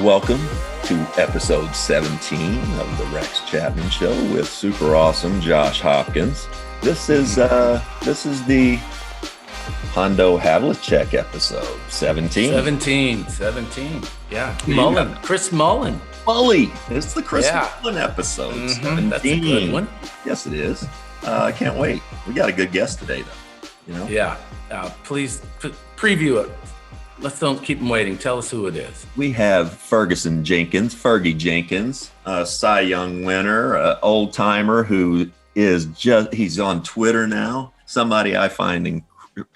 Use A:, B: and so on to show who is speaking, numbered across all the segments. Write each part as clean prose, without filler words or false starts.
A: Welcome to episode 17 of the Rex Chapman Show with super awesome Josh Hopkins. This is the Hondo Havlicek episode 17.
B: 17. Yeah. Mullen. Chris Mullen.
A: Mully. It's the Chris Mullen episode. 17.
B: That's a good one.
A: Yes, it is. I can't wait. We got a good guest today, though. You know?
B: Yeah. Please preview it. Let's don't keep them waiting. Tell us who it is.
A: We have Ferguson Jenkins, Fergie Jenkins, a Cy Young winner, old timer who he's on Twitter now. Somebody I find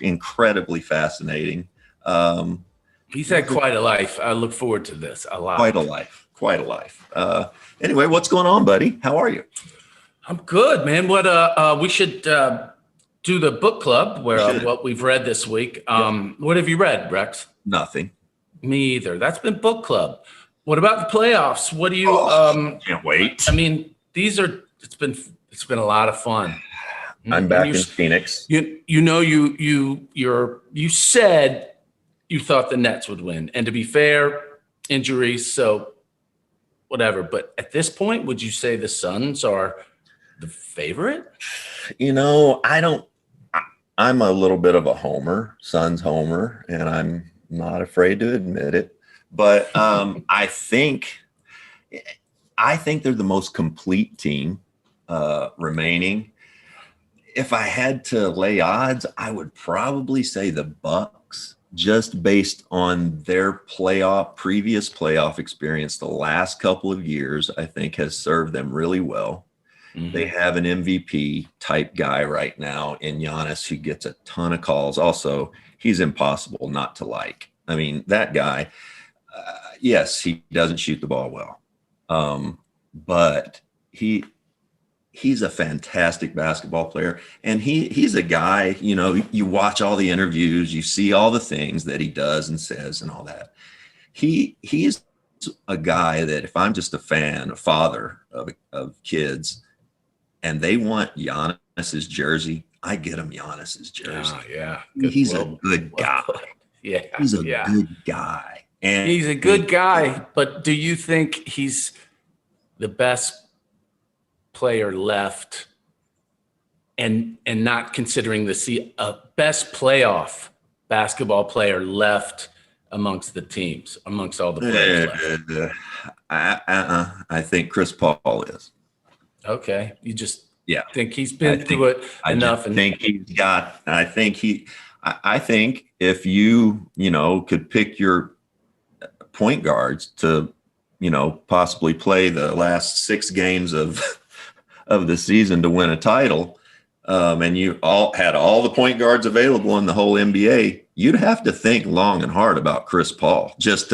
A: incredibly fascinating.
B: He's had quite a life. I look forward to this a lot.
A: Quite a life. Anyway, what's going on, buddy? How are you?
B: I'm good, man. We should do the book club where what we've read this week. What have you read, Rex?
A: Nothing.
B: Me either. That's been book club. What about the playoffs? What do you?
A: Can't wait.
B: I mean, it's been a lot of fun.
A: I'm back in Phoenix.
B: You said you thought the Nets would win, and to be fair, injuries, so whatever. But at this point, would you say the Suns are the favorite?
A: I'm a little bit of a homer, Suns homer, and I'm not afraid to admit it. But I think they're the most complete team remaining. If I had to lay odds, I would probably say the Bucks, just based on their previous playoff experience the last couple of years, I think has served them really well. Mm-hmm. They have an MVP type guy right now in Giannis who gets a ton of calls. Also, he's impossible not to like. I mean, that guy, yes, he doesn't shoot the ball well, but he's a fantastic basketball player. And he's a guy, you watch all the interviews, you see all the things that he does and says and all that. He's a guy that if I'm just a father of kids, and they want Giannis's jersey, I get him Giannis's jersey.
B: Oh, yeah.
A: He's a good guy.
B: Yeah.
A: He's a good guy. And
B: he's a good guy, but do you think he's the best player left and not considering the best playoff basketball player left amongst the teams, amongst all the players left?
A: I think Chris Paul is.
B: Okay. You just think he's been through it enough.
A: I think if you could pick your point guards to, possibly play the last 6 games of the season to win a title, and you had all the point guards available in the whole NBA, you'd have to think long and hard about Chris Paul just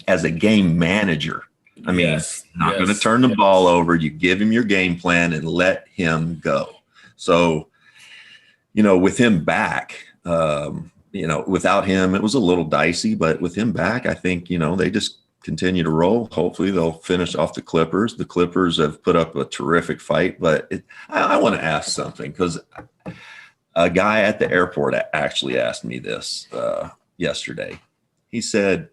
A: as a game manager. I mean, not going to turn the ball over. You give him your game plan and let him go. So, with him back, without him, it was a little dicey, but with him back, I think, they just continue to roll. Hopefully they'll finish off the Clippers. The Clippers have put up a terrific fight, but I want to ask something because a guy at the airport actually asked me this yesterday. He said,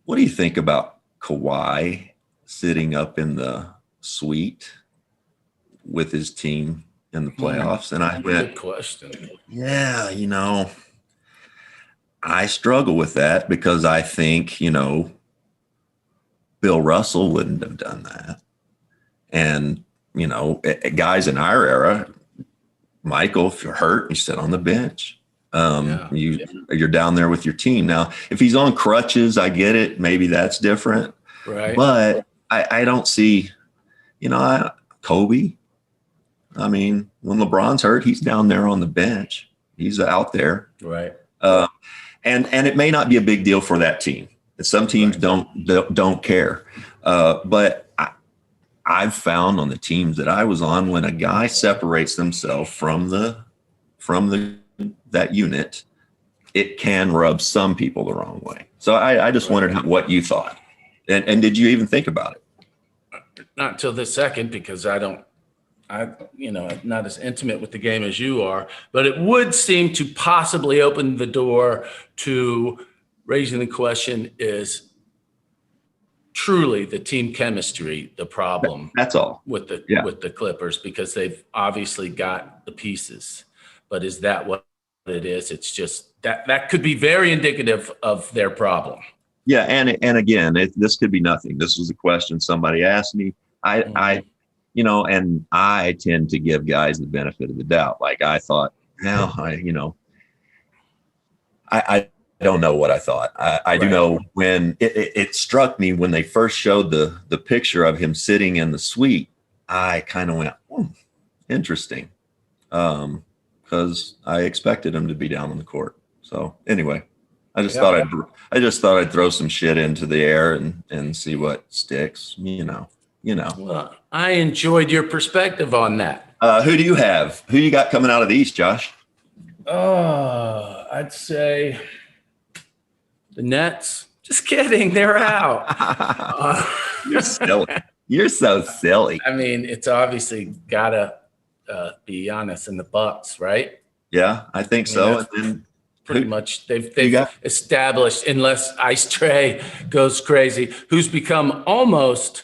A: what do you think about Kawhi sitting up in the suite with his team in the playoffs? And I went,
B: good question.
A: Yeah, I struggle with that because I think, Bill Russell wouldn't have done that. And, guys in our era, Michael, if you're hurt, you sit on the bench. You're down there with your team. Now, if he's on crutches, I get it. Maybe that's different.
B: Right.
A: But I don't see, Kobe. I mean, when LeBron's hurt, he's down there on the bench. He's out there.
B: Right.
A: And it may not be a big deal for that team. Some teams don't care. But I've found on the teams that I was on, when a guy separates themselves from that unit, it can rub some people the wrong way. So I just wondered what you thought. And did you even think about it?
B: Not until this second, because I'm not as intimate with the game as you are, but it would seem to possibly open the door to raising the question, is truly the team chemistry the problem?
A: That's all.
B: With the Clippers, because they've obviously got the pieces. But is that what it is? It's just that could be very indicative of their problem.
A: Yeah, and again, this could be nothing. This was a question somebody asked me. I and I tend to give guys the benefit of the doubt. Like I thought, I don't know what I thought. I do know when it struck me when they first showed the picture of him sitting in the suite, I kind of went, interesting. Because I expected him to be down on the court. So anyway, I just thought I'd throw some shit into the air and see what sticks,
B: Well, I enjoyed your perspective on that.
A: Who do you have? Who you got coming out of the East, Josh?
B: I'd say the Nets. Just kidding. They're out.
A: You're silly. You're so silly.
B: I mean, it's obviously gotta be honest in the Bucks, right?
A: Yeah, I think so.
B: And then pretty much they've established, unless Ice Tray goes crazy, who's become almost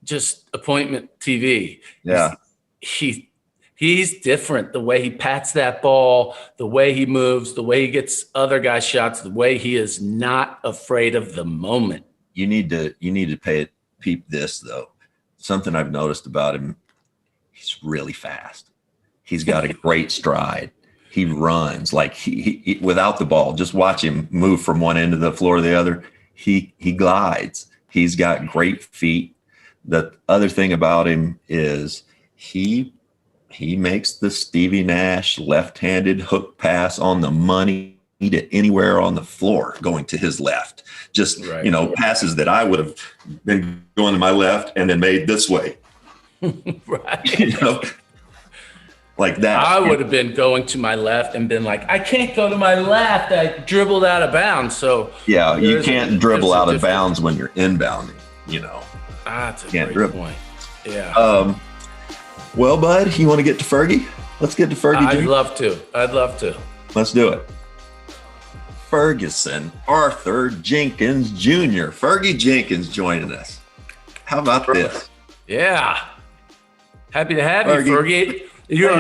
B: just appointment TV.
A: Yeah.
B: He's different. The way he pats that ball, the way he moves, the way he gets other guys' shots, the way he is not afraid of the moment.
A: You need to peep this though. Something I've noticed about him, he's really fast. He's got a great stride. He runs like he without the ball. Just watch him move from one end of the floor to the other. He glides. He's got great feet. The other thing about him is he makes the Stevie Nash left-handed hook pass on the money to anywhere on the floor going to his left. Just, passes that I would have been going to my left and then made this way.
B: Right.
A: Like that.
B: I would have been going to my left and been like, I can't go to my left. I dribbled out of bounds. So
A: yeah, you can't dribble out of bounds when you're inbounding,
B: That's a great point. Yeah.
A: Well, bud, you want to get to Fergie? Let's get to Fergie.
B: I'd love to.
A: Let's do it. Ferguson Arthur Jenkins Jr. Fergie Jenkins joining us. How about this?
B: Yeah. Happy to have you, Fergie. You're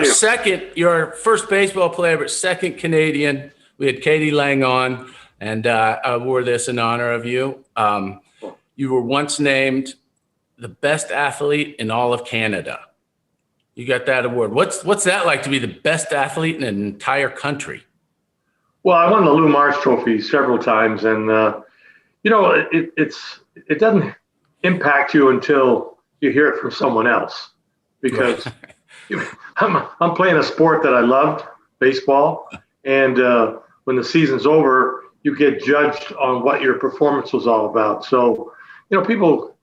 B: our first baseball player, but second Canadian. We had Katie Lang on, and I wore this in honor of you. You were once named the best athlete in all of Canada. You got that award. What's that like to be the best athlete in an entire country?
C: Well, I won the Lou Marsh Trophy several times, and it doesn't impact you until you hear it from someone else, because I'm playing a sport that I loved, baseball, and when the season's over, you get judged on what your performance was all about. So, people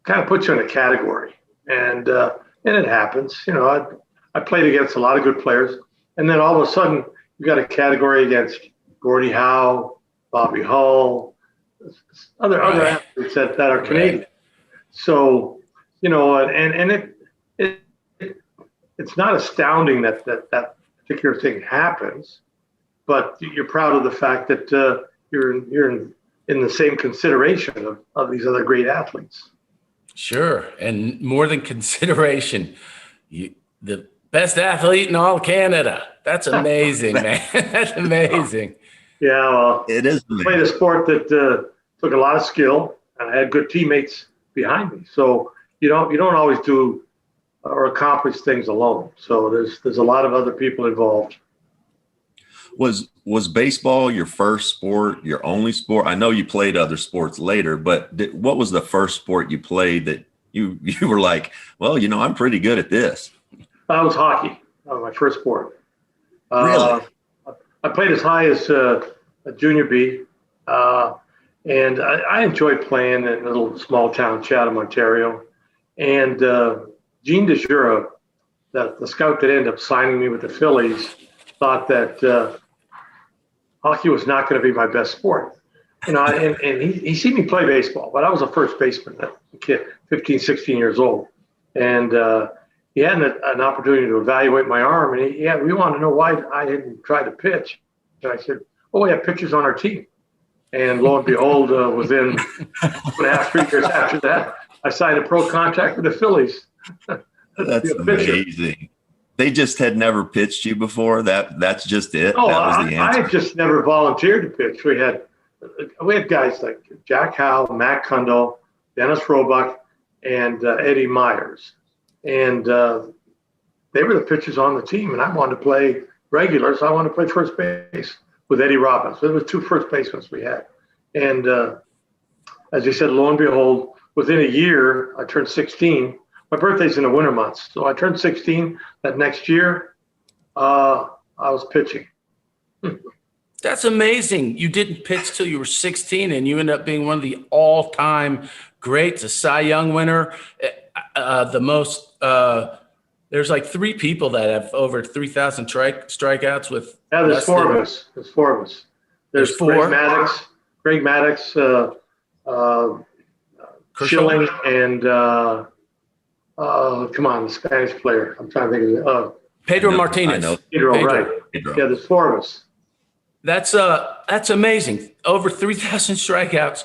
C: kind of put you in a category, and it happens. I played against a lot of good players, and then all of a sudden you got a category against Gordie Howe, Bobby Hull, other athletes that are Canadian. Right. So, and it's not astounding that particular thing happens, but you're proud of the fact that you're in the same consideration of these other great athletes.
B: Sure. And more than consideration, the best athlete in all Canada. That's amazing, man. That's amazing.
C: Yeah, well,
A: it is.
C: I played a sport that took a lot of skill, and I had good teammates behind me. So you don't always do or accomplish things alone. So there's a lot of other people involved.
A: Was baseball your first sport, your only sport? I know you played other sports later, but what was the first sport you played that you were like, well, I'm pretty good at this?
C: That was hockey, my first sport.
A: Really?
C: I played as high as a junior B, and I enjoyed playing in a little small town, Chatham, Ontario. And Gene DeJura, the scout that ended up signing me with the Phillies, thought that hockey was not going to be my best sport. And he seen me play baseball, but I was a first baseman, a kid, 15, 16 years old. And he had an opportunity to evaluate my arm, and we wanted to know why I didn't try to pitch. And I said, we have pitchers on our team. And lo and behold, within 2.5, 3 years after that, I signed a pro contract with the Phillies.
A: That's amazing. They just had never pitched you before. That's just it.
C: No,
A: that was the answer.
C: I just never volunteered to pitch. We had guys like Jack Howe, Matt Kundle, Dennis Roebuck, and Eddie Myers, and they were the pitchers on the team. And I wanted to play regular, so I wanted to play first base with Eddie Robbins. There were 2 first basemen we had, and as you said, lo and behold, within a year, I turned 16. My birthday's in the winter months, so I turned 16 that next year. I was pitching.
B: That's amazing. You didn't pitch till you were 16, and you ended up being one of the all-time greats, a Cy Young winner. There's like 3 people that have over 3,000 strikeouts with.
C: Yeah, there's 4 of us. There's 4 of us. There's 4. Greg Maddox, Schilling, and come on, the Spanish player. I'm trying to think of
B: Pedro Martinez.
C: Pedro, right? Pedro. Yeah, there's 4 of us.
B: That's amazing. Over 3,000 strikeouts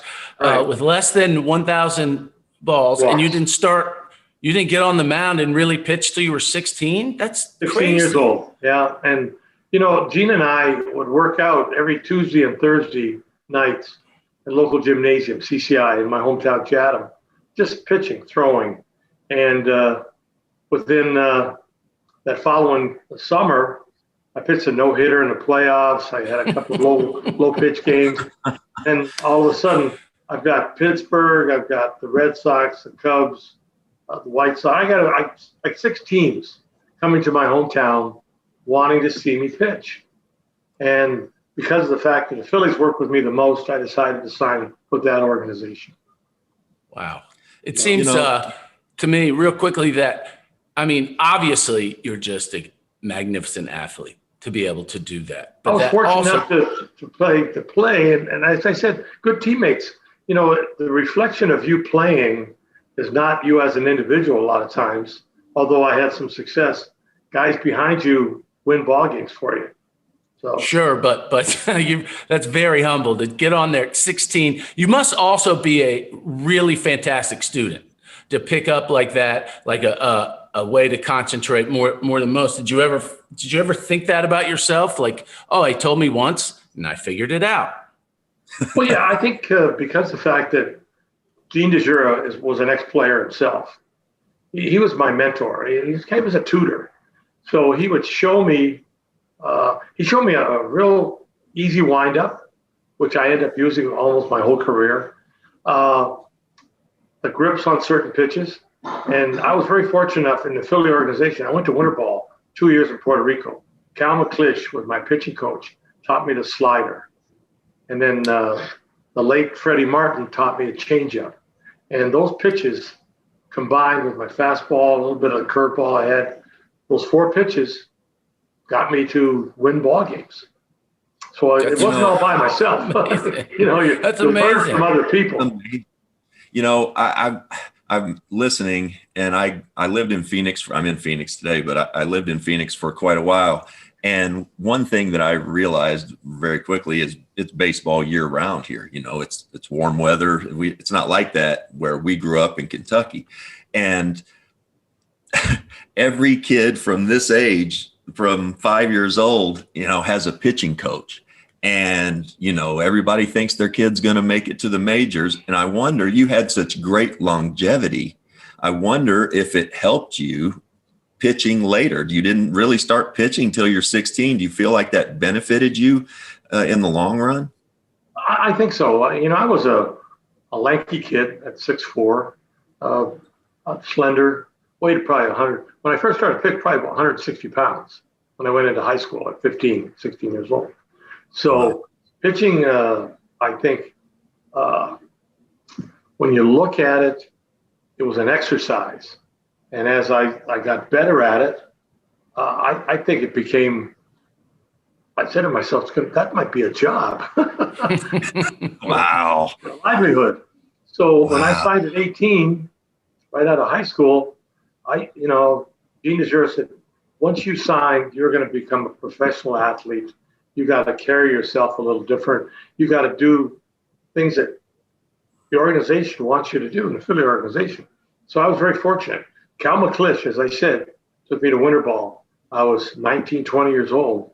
B: with less than 1,000 balls, and you didn't get on the mound and really pitch till you were 16. That's
C: 16
B: crazy.
C: years old. Yeah, and Gene and I would work out every Tuesday and Thursday nights at local gymnasium, CCI, in my hometown, Chatham, just pitching, throwing, and within that following summer, I pitched a no-hitter in the playoffs. I had a couple of low pitch games. And all of a sudden, I've got Pittsburgh, I've got the Red Sox, the Cubs, the White Sox. I got like 6 teams coming to my hometown wanting to see me pitch. And because of the fact that the Phillies work with me the most, I decided to sign with that organization.
B: Wow. It seems to me real quickly that, obviously you're just a magnificent athlete to be able to do that. But
C: I was fortunate enough to play. And as I said, good teammates. The reflection of you playing is not you as an individual a lot of times, although I had some success. Guys behind you win ball games for you. So. Sure,
B: but that's very humble to get on there at 16. You must also be a really fantastic student to pick up like that, like a way to concentrate more than most. Did you ever think that about yourself? Like, oh, he told me once and I figured it out.
C: Well, yeah, I think because the fact that Gene DeJura was an ex-player himself, he was my mentor. He was a tutor. So he would show me, he showed me a real easy windup, which I ended up using almost my whole career. The grips on certain pitches. And I was very fortunate enough in the Philly organization. I went to winter ball 2 years in Puerto Rico. Cal McClish was my pitching coach, taught me the slider. And then the late Freddie Martin taught me a changeup. And those pitches combined with my fastball, a little bit of the curveball I had, those 4 pitches got me to win ball games. So it wasn't all by myself.
B: That's
C: you
B: amazing.
C: learn from other people.
A: I'm listening, and I lived in Phoenix. I'm in Phoenix today, but I lived in Phoenix for quite a while. And one thing that I realized very quickly is it's baseball year round here. It's warm weather. It's not like that where we grew up in Kentucky. And every kid from this age, from 5 years old, has a pitching coach. And, everybody thinks their kid's going to make it to the majors. And I wonder, you had such great longevity. I wonder if it helped you pitching later. You didn't really start pitching till you're 16. Do you feel like that benefited you in the long run?
C: I think so. I was a lanky kid at 6'4", slender, weighed probably 100. When I first started pitching, probably about 160 pounds when I went into high school at 16 years old. So pitching, I think, when you look at it, it was an exercise. And as I got better at it, I think it became, I said to myself, that might be a job.
A: Wow.
C: A livelihood. So when I signed at 18, right out of high school, Gene DeJura said, once you sign, you're going to become a professional athlete. You got to carry yourself a little different. You got to do things that the organization wants you to do in the Philly organization. So I was very fortunate. Cal McClish, as I said, took me to winter ball. I was 19, 20 years old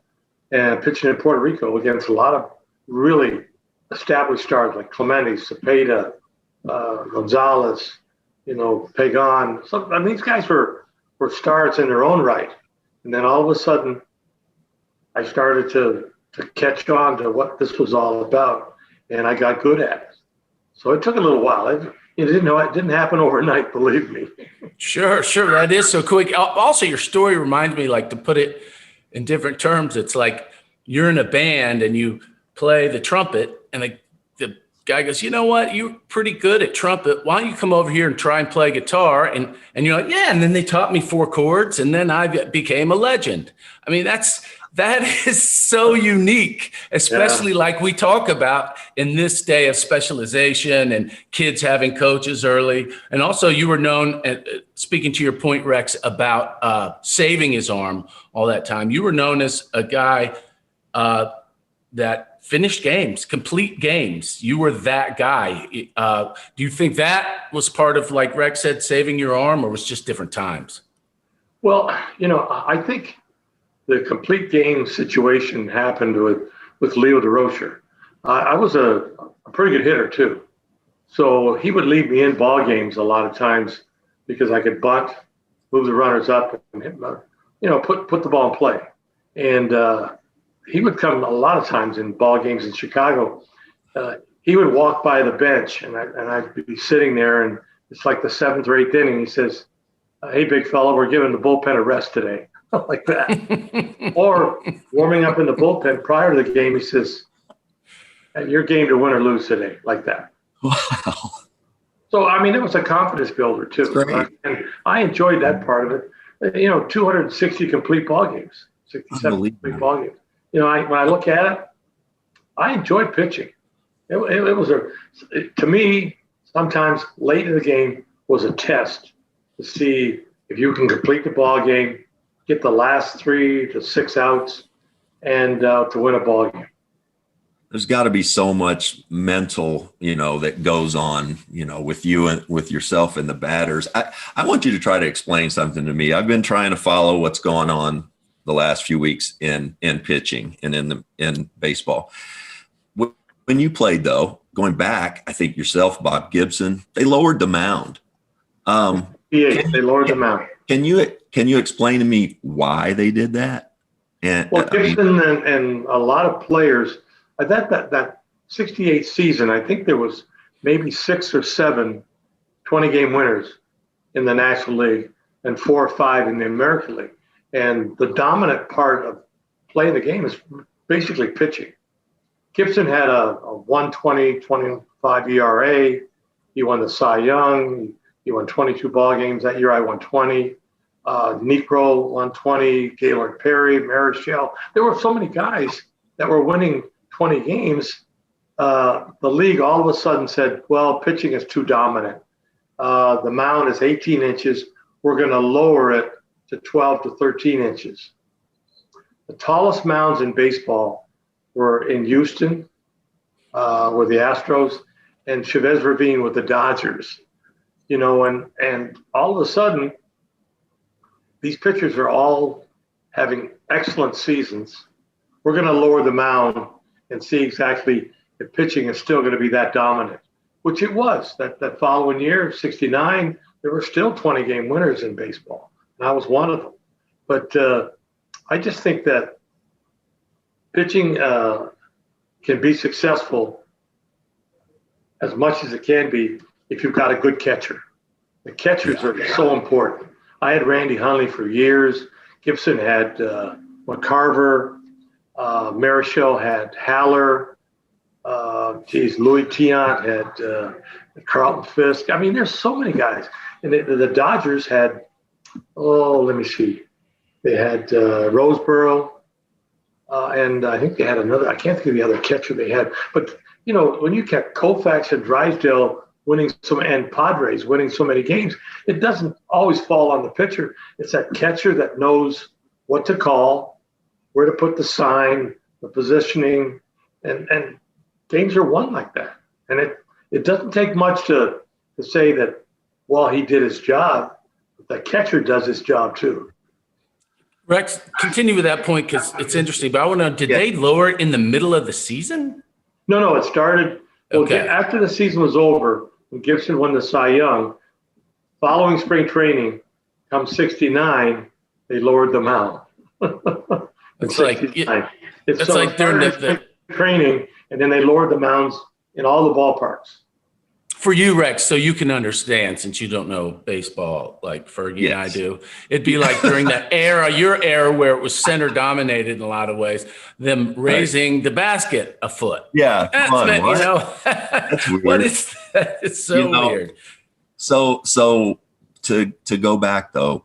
C: and pitching in Puerto Rico against a lot of really established stars like Clemente, Cepeda, Gonzalez, Pagan. These guys were stars in their own right. And then all of a sudden, I started to catch on to what this was all about, and I got good at it. So it took a little while. It didn't happen overnight, believe me.
B: Sure. That is so quick. Also, your story reminds me, like, to put it in different terms, it's like you're in a band and you play the trumpet, and the guy goes, you know what, you're pretty good at trumpet. Why don't you come over here and try and play guitar? And you're like, yeah. And then they taught me 4 chords, and then I became a legend. I mean, that is so unique, especially like we talk about in this day of specialization and kids having coaches early. And also you were known, speaking to your point, Rex, about saving his arm all that time. You were known as a guy that finished games, complete games. You were that guy. Do you think that was part of, like Rex said, saving your arm, or was just different times?
C: Well, I think the complete game situation happened with Leo DeRocher. I was a pretty good hitter too. So he would leave me in ball games a lot of times because I could bunt, move the runners up, and put the ball in play. And he would come a lot of times in ball games in Chicago. He would walk by the bench, and I'd be sitting there, and it's like the 7th or 8th inning. He says, "Hey, big fella, we're giving the bullpen a rest today." Like that. Or warming up in the bullpen prior to the game, he says, "Your game to win or lose today," like that.
A: Wow.
C: So, it was a confidence builder too. And I enjoyed that part of it. 260 complete ball games, 67 complete ball games. When I look at it, I enjoyed pitching. It was to me, sometimes late in the game was a test to see if you can complete the ball game, get the last 3 to 6 outs, and to win a ball game.
A: There's got to be so much mental, that goes on, with you and with yourself and the batters. I want you to try to explain something to me. I've been trying to follow what's going on the last few weeks in pitching and in baseball. When you played, though, going back, I think yourself, Bob Gibson, they lowered the mound.
C: They lowered the mound.
A: Can you explain to me why they did that? And
C: Gibson and a lot of players, that 68 season, I think there was maybe 6 or 7 20-game winners in the National League and 4 or 5 in the American League. And the dominant part of playing the game is basically pitching. Gibson had a 1.20-25 ERA. He won the Cy Young. He won 22 ball games. That year I won 20. Necro won 20. Gaylord Perry, Marichal. There were so many guys that were winning 20 games. The league all of a sudden said, well, pitching is too dominant. The mound is 18 inches. We're going to lower it to 12 to 13 inches. The tallest mounds in baseball were in Houston, with the Astros, and Chavez Ravine with the Dodgers. And all of a sudden, these pitchers are all having excellent seasons. We're going to lower the mound and see exactly if pitching is still going to be that dominant, which it was. That following year, 69, there were still 20-game winners in baseball, and I was one of them. But I just think that pitching can be successful as much as it can be if you've got a good catcher. The catchers are so important. I had Randy Hundley for years. Gibson had McCarver. Marichal had Haller. Louis Tiant had Carlton Fisk. There's so many guys. And the Dodgers had, let me see. They had Roseboro. And I think they had another. I can't think of the other catcher they had. But, when you kept Koufax and Drysdale winning and Padres winning so many games, it doesn't always fall on the pitcher. It's that catcher that knows what to call, where to put the sign, the positioning, and games are won like that. And it doesn't take much to say that, well, he did his job. The catcher does his job too.
B: Rex, continue with that point because it's interesting. But I want to know, did they lower it in the middle of the season?
C: No, it started after the season was over, when Gibson won the Cy Young. Following spring training, come 69, they lowered the mound.
B: It's like during the
C: training, and then they lowered the mounds in all the ballparks.
B: For you, Rex, so you can understand, since you don't know baseball like Fergie and I do, it'd be like during that era, your era, where it was center dominated in a lot of ways, them raising the basket a foot.
A: Yeah,
B: that's weird. What is that? It's so weird.
A: So to go back though,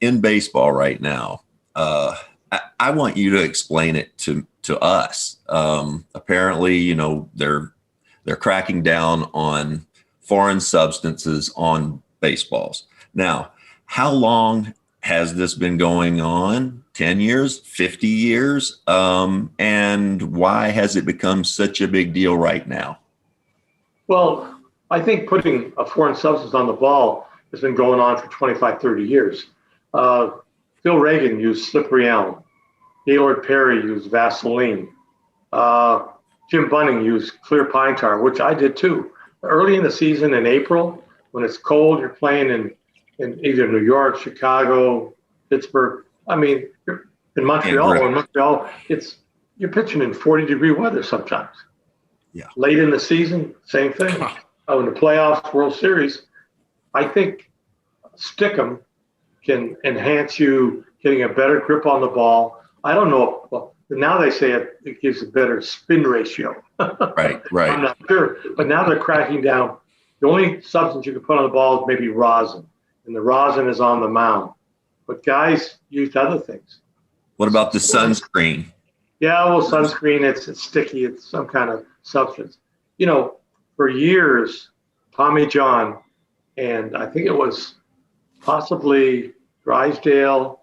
A: in baseball right now, I want you to explain it to us. Apparently, they're cracking down on foreign substances on baseballs. Now, how long has this been going on? 10 years, 50 years? And why has it become such a big deal right now?
C: Well, I think putting a foreign substance on the ball has been going on for 25, 30 years. Phil Reagan used slippery elm. Gaylord Perry used Vaseline. Jim Bunning used clear pine tar, which I did too. Early in the season in April, when it's cold, you're playing in either New York, Chicago, Pittsburgh. I mean, you're in Montreal. In Montreal, you're pitching in 40-degree weather sometimes.
A: Yeah.
C: Late in the season, same thing. In the playoffs, World Series, I think Stickum can enhance you getting a better grip on the ball. I don't know. Well, now they say it gives a better spin ratio.
A: Right.
C: I'm not sure. But now they're cracking down. The only substance you can put on the ball is maybe rosin, and the rosin is on the mound. But guys used other things.
A: What about the sunscreen?
C: Yeah, well, sunscreen, it's sticky. It's some kind of substance. For years, Tommy John, and I think it was possibly Drysdale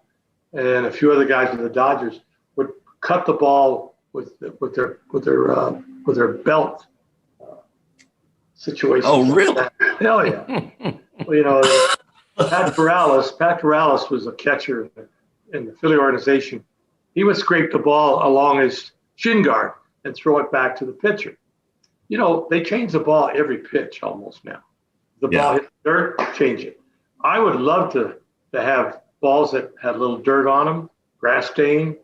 C: and a few other guys in the Dodgers, would cut the ball with their belt situation.
A: Oh, really?
C: Hell yeah! Well, Pat Corrales was a catcher in the Philly organization. He would scrape the ball along his shin guard and throw it back to the pitcher. They change the ball every pitch almost now. The ball hits dirt, change it. I would love to have balls that had a little dirt on them, grass stain.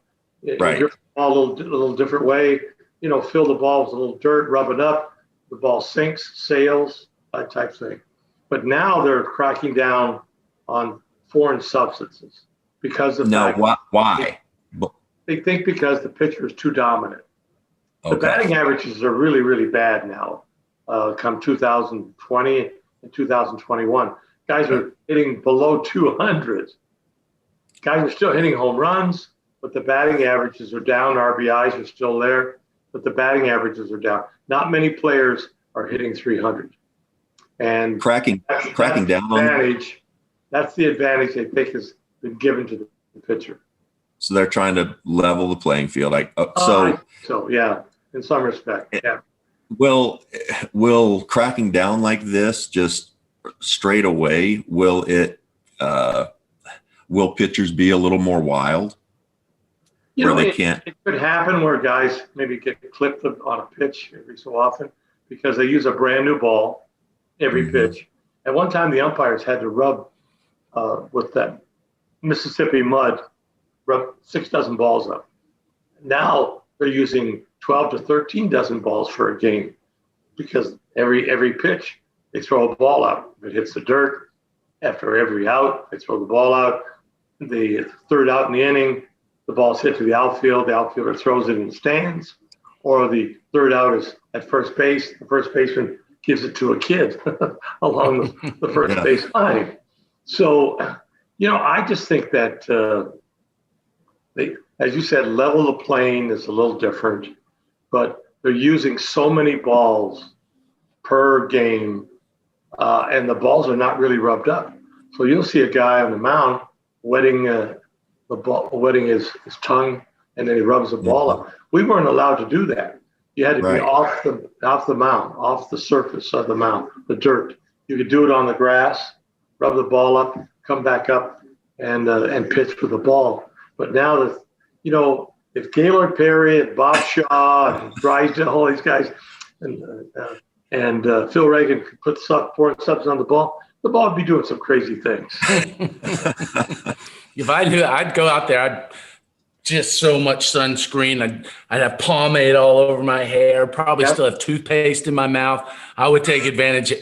A: Right.
C: A little different way. Fill the ball with a little dirt, rub it up. The ball sinks, sails, that type of thing. But now they're cracking down on foreign substances because of
A: why?
C: They think because the pitcher is too dominant.
A: Okay.
C: The batting averages are really, really bad now. Come 2020 and 2021, guys are hitting below 200. Guys are still hitting home runs, but the batting averages are down. RBIs are still there, but the batting averages are down. Not many players are hitting 300. And
A: cracking down on.
C: That's the advantage they think has been given to the pitcher.
A: So they're trying to level the playing field.
C: So yeah, in some respect, yeah.
A: Will cracking down like this just straight away? Will pitchers be a little more wild?
C: It could happen where guys maybe get clipped on a pitch every so often because they use a brand new ball every pitch. At one time, the umpires had to rub with that Mississippi mud, rub 6 dozen balls up. Now they're using 12 to 13 dozen balls for a game because every pitch they throw a ball out. If it hits the dirt, after every out, they throw the ball out. The third out in the inning, the ball's hit to the outfield. The outfielder throws it in the stands, or the third out is at first base. The first baseman gives it to a kid along the first base line. So, I just think that they, as you said, level the playing is a little different, but they're using so many balls per game, and the balls are not really rubbed up. So you'll see a guy on the mound wetting his tongue, and then he rubs the ball up. We weren't allowed to do that. You had to be
A: Right.
C: off the mound, off the surface of the mound, the dirt. You could do it on the grass, rub the ball up, come back up, and pitch with the ball. But now that if Gaylord Perry and Bob Shaw and Drysdale, all these guys, and Phil Reagan could put foreign subs on the ball would be doing some crazy things.
B: If I knew, I'd go out there. I'd just so much sunscreen. I'd have pomade all over my hair. Probably
C: Yep.
B: still have toothpaste in my mouth. I would take advantage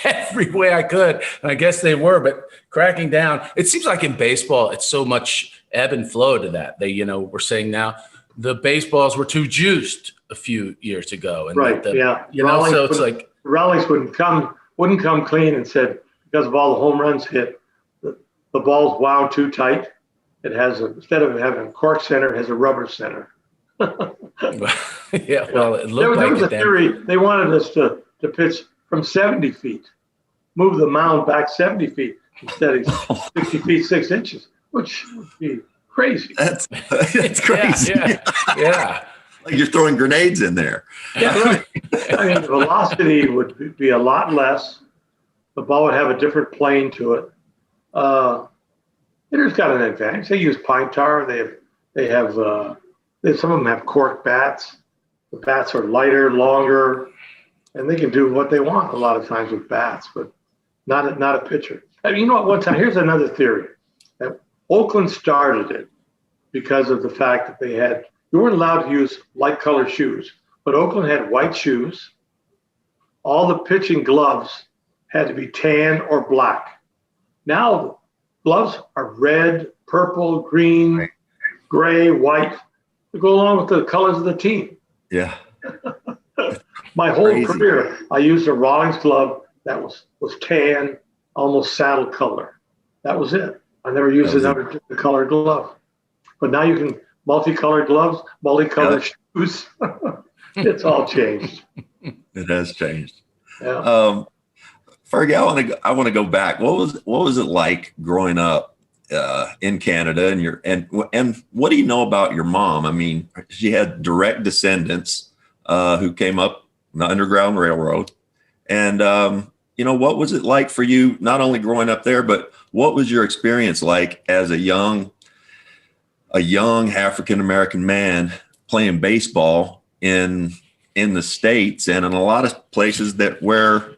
B: every way I could, and I guess they were. But cracking down, it seems like in baseball, it's so much ebb and flow to that. We're saying now the baseballs were too juiced a few years ago, and
C: Right? Yeah.
B: so it's like
C: Rallies wouldn't come clean and said because of all the home runs hit, the ball's wound too tight. It has instead of having a cork center, it has a rubber center.
B: yeah, well, it looked
C: there
B: like
C: was
B: it
C: a
B: then.
C: theory. They wanted us to pitch from 70 feet, move the mound back 70 feet instead of 60 feet 6 inches, which would be crazy.
A: That's crazy.
B: Yeah.
A: Like you're throwing grenades in there.
C: Yeah, right. I mean, the velocity would be a lot less. The ball would have a different plane to it. Hitters got an advantage. They use pine tar. They have some of them have cork bats. The bats are lighter, longer, and they can do what they want a lot of times with bats, but not a pitcher. I mean, you know what? One time, here's another theory. That Oakland started it because of the fact that you weren't allowed to use light colored shoes, but Oakland had white shoes. All the pitching gloves had to be tan or black. Now gloves are red, purple, green, gray, white to go along with the colors of the team.
A: Yeah.
C: My whole
A: Crazy.
C: career, I used a Rawlings glove that was tan, almost saddle color. That was it. I never used another colored glove. But now you can multicolored gloves, multicolored shoes. It's all changed.
A: It has changed.
C: Yeah.
A: Fergie, I want to go back. What was it like growing up in Canada? And what do you know about your mom? I mean, she had direct descendants who came up the Underground Railroad, and what was it like for you? Not only growing up there, but what was your experience like as a young African American man playing baseball in the States and in a lot of places where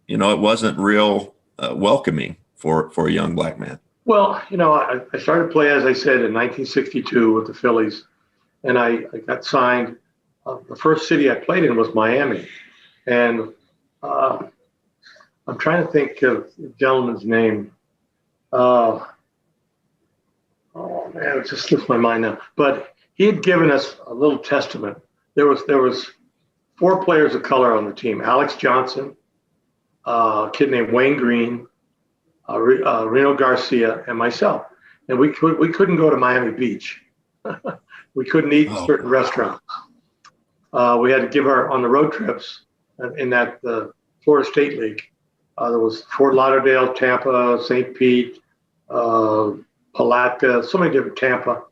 A: it wasn't real welcoming for a young black man? Well,
C: I started to play, as I said, in 1962 with the Phillies, and I got signed. The first city I played in was Miami, and I'm trying to think of the gentleman's name. Oh man, it just slips my mind now. But he had given us a little testament. There was 4 players of color on the team: Alex Johnson, a kid named Wayne Green, Reno Garcia, and myself. And we couldn't go to Miami Beach. We couldn't eat in certain restaurants. We had to give on the road trips in that Florida State League. There was Fort Lauderdale, Tampa, St. Pete, Palatka, so many different Tampa.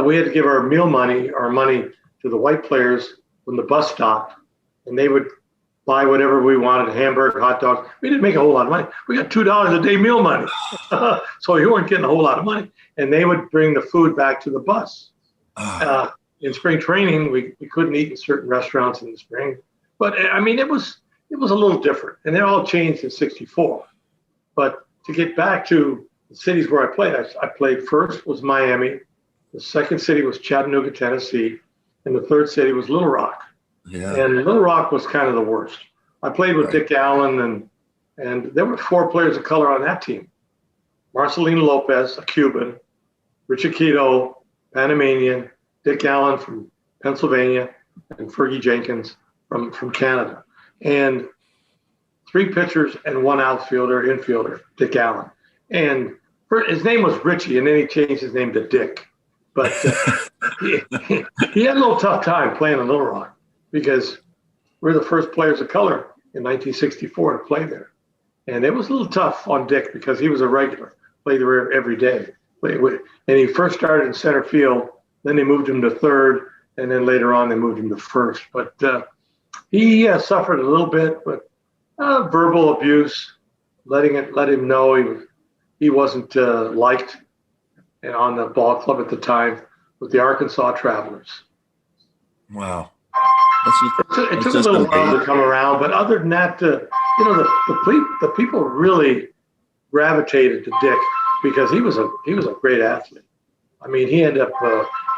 C: We had to give our money to the white players when the bus stopped, and they would buy whatever we wanted, hamburger, hot dog. We didn't make a whole lot of money. We got $2 a day meal money. So you weren't getting a whole lot of money. And they would bring the food back to the bus. In spring training, we couldn't eat in certain restaurants in the spring. But I mean, it was a little different. And it all changed in '64. But to get back to the cities where I played first was Miami. The second city was Chattanooga, Tennessee. And the third city was Little Rock.
A: Yeah.
C: And Little Rock was kind of the worst. I played with Dick Allen, and there were 4 players of color on that team. Marcelino Lopez, a Cuban, Richard Quito, Panamanian, Dick Allen from Pennsylvania, and Fergie Jenkins from Canada. And 3 pitchers and 1 infielder, Dick Allen. And his name was Richie, and then he changed his name to Dick. But he had a little tough time playing in Little Rock because we're the first players of color in 1964 to play there. And it was a little tough on Dick because he was a regular, played there every day. And he first started in center field, then they moved him to third, and then later on they moved him to first. But he suffered a little bit, but verbal abuse, let him know he wasn't liked and on the ball club at the time with the Arkansas Travelers.
A: Wow.
C: It took a little while to come around, but other than that, the people really gravitated to Dick because he was a great athlete. I mean, he ended up